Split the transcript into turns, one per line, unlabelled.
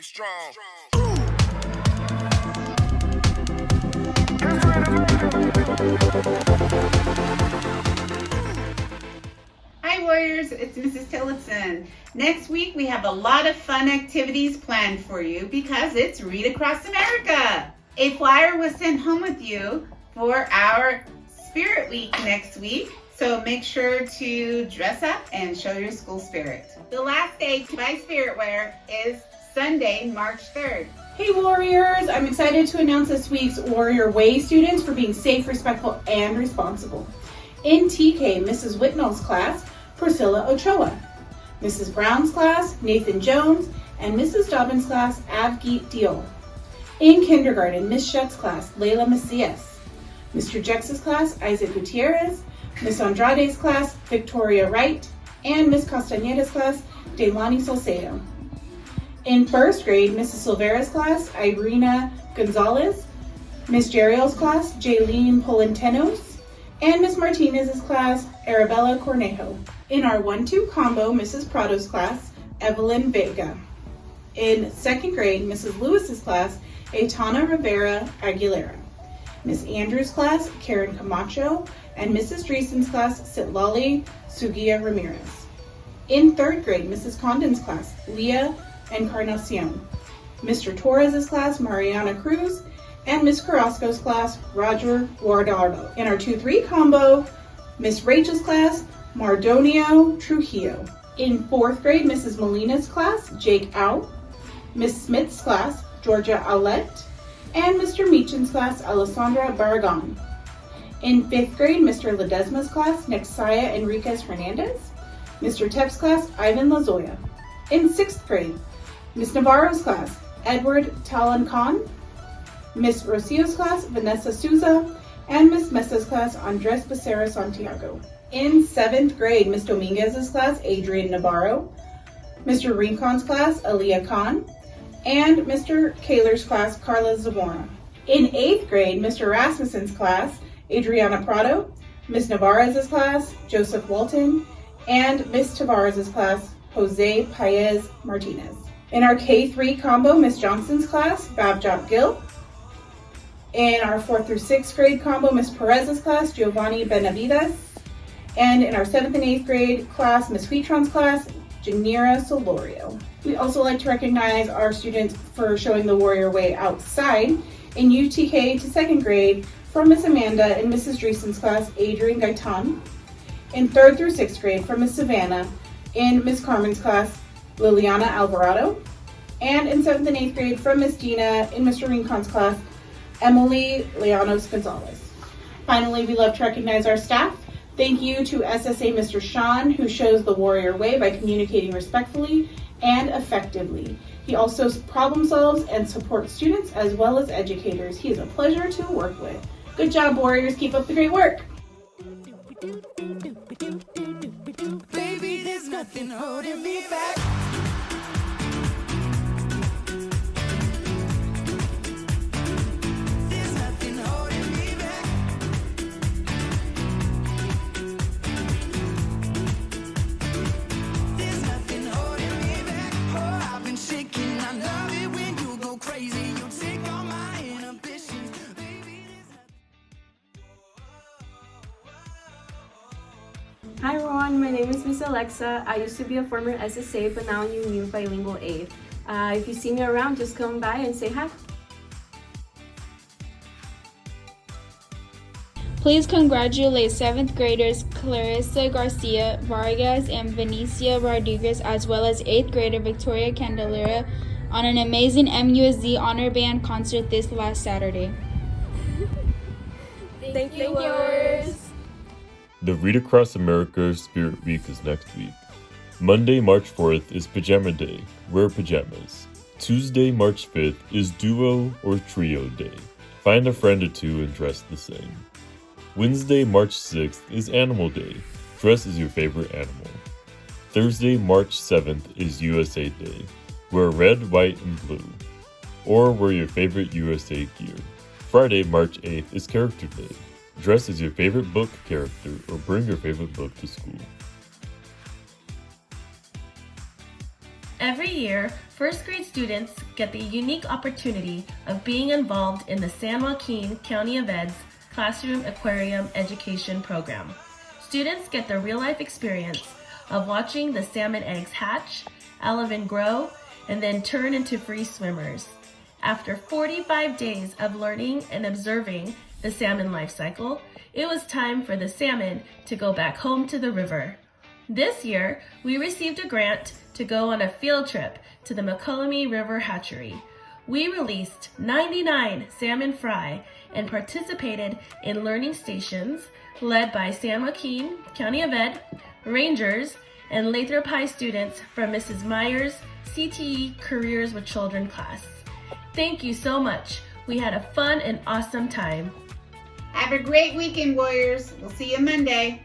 Be strong.
Hi Warriors, it's Mrs. Tillotson. Next week we have a lot of fun activities planned for you because it's Read Across America. A flyer was sent home with you for our Spirit Week next week, so make sure to dress up and show your school spirit. The last day to buy spirit wear is Sunday, March 3rd.
Hey Warriors, I'm excited to announce this week's Warrior Way students for being safe, respectful, and responsible. In TK, Mrs. Whitnall's class, Priscilla Ochoa. Mrs. Brown's class, Nathan Jones, and Mrs. Dobbins' class, Avgeet Diol. In kindergarten, Miss Shet's class, Layla Macias. Mr. Jex's class, Isaac Gutierrez. Miss Andrade's class, Victoria Wright, and Miss Castañeda's class, Deilani Salcedo. In first grade, Mrs. Silvera's class, Irina Gonzalez. Miss Jeriel's class, Jaylene Polentenos. And Miss Martinez's class, Arabella Cornejo. In our 1-2 combo, Mrs. Prado's class, Evelyn Vega. In second grade, Mrs. Lewis's class, Aitana Rivera Aguilera. Miss Andrews' class, Karen Camacho, and Mrs. Dreesen's class, Citlali Sugia Ramirez. In third grade, Mrs. Condon's class, Leah Encarnacion. Mr. Torres's class, Mariana Cruz, and Miss Carrasco's class, Roger Guardado. In our 2-3 combo, Miss Rachel's class, Mardonio Trujillo. In fourth grade, Mrs. Molina's class, Jake Au. Miss Smith's class, Georgia Aulette, and Mr. Meachin's class, Alessandra Barragan. In fifth grade, Mr. Ledesma's class, Nexaya Enriquez Hernandez. Mr. Tep's class, Ivan Lazoya. In sixth grade, Miss Navarro's class, Edward Talan Khan. Miss Rocio's class, Vanessa Souza, and Miss Mesa's class, Andres Becerra Santiago. In seventh grade, Miss Dominguez's class, Adrian Navarro. Mr. Rincon's class, Aliyah Khan, and Mr. Kaler's class, Carla Zamora. In eighth grade, Mr. Rasmussen's class, Adriana Prado, Miss Navarez's class, Joseph Walton, and Miss Tavares's class, Jose Paez Martinez. In our K-3 combo, Miss Johnson's class, Babjot Gill. In our 4th through 6th grade combo, Miss Perez's class, Giovanni Benavides. And in our 7th and 8th grade class, Miss Huitron's class, Janira Solorio. We also like to recognize our students for showing the Warrior Way outside. In UTK to 2nd grade, from Miss Amanda and Mrs. Dreesen's class, Adrian Gaitan. In 3rd through 6th grade, from Miss Savannah, in Miss Carmen's class, Liliana Alvarado. And in 7th and 8th grade, from Miss Dina, in Mr. Rincon's class, Emily Leanos Gonzalez. Finally, we love to recognize our staff. Thank you to SSA Mr. Sean, who shows the Warrior Way by communicating respectfully and effectively. He also problem solves and supports students as well as educators. He is a pleasure to work with. Good job, Warriors. Keep up the great work.
Baby, there's nothing holding me back. There's nothing holding me back. There's nothing holding me back. Oh, I've been shaking. I love it when you go crazy. You take all my inhibitions. Baby, there's
Hi everyone, my name is Miss Alexa. I used to be a former SSA, but now I'm your new bilingual aide. If you see me around, just come by and say hi.
Please congratulate 7th graders Clarissa Garcia Vargas and Venicia Rodriguez, as well as 8th grader Victoria Candelera on an amazing MUSD Honor Band concert this last Saturday.
Thank you, Warriors!
The Read Across America Spirit Week is next week. Monday, March 4th is Pajama Day. Wear pajamas. Tuesday, March 5th is Duo or Trio Day. Find a friend or two and dress the same. Wednesday, March 6th is Animal Day. Dress as your favorite animal. Thursday, March 7th is USA Day. Wear red, white, and blue. Or wear your favorite USA gear. Friday, March 8th is Character Day. Dress as your favorite book character or bring your favorite book to school.
Every year, first grade students get the unique opportunity of being involved in the San Joaquin County of Ed's Classroom Aquarium Education Program. Students get the real-life experience of watching the salmon eggs hatch, alevin grow, and then turn into free swimmers. After 45 days of learning and observing the salmon life cycle, it was time for the salmon to go back home to the river. This year, we received a grant to go on a field trip to the Mokelumne River Hatchery. We released 99 salmon fry and participated in learning stations led by San Joaquin County of Ed, rangers, and Lathrop High students from Mrs. Myers' CTE Careers with Children class. Thank you so much. We had a fun and awesome time.
Have a great weekend, Warriors. We'll see you Monday.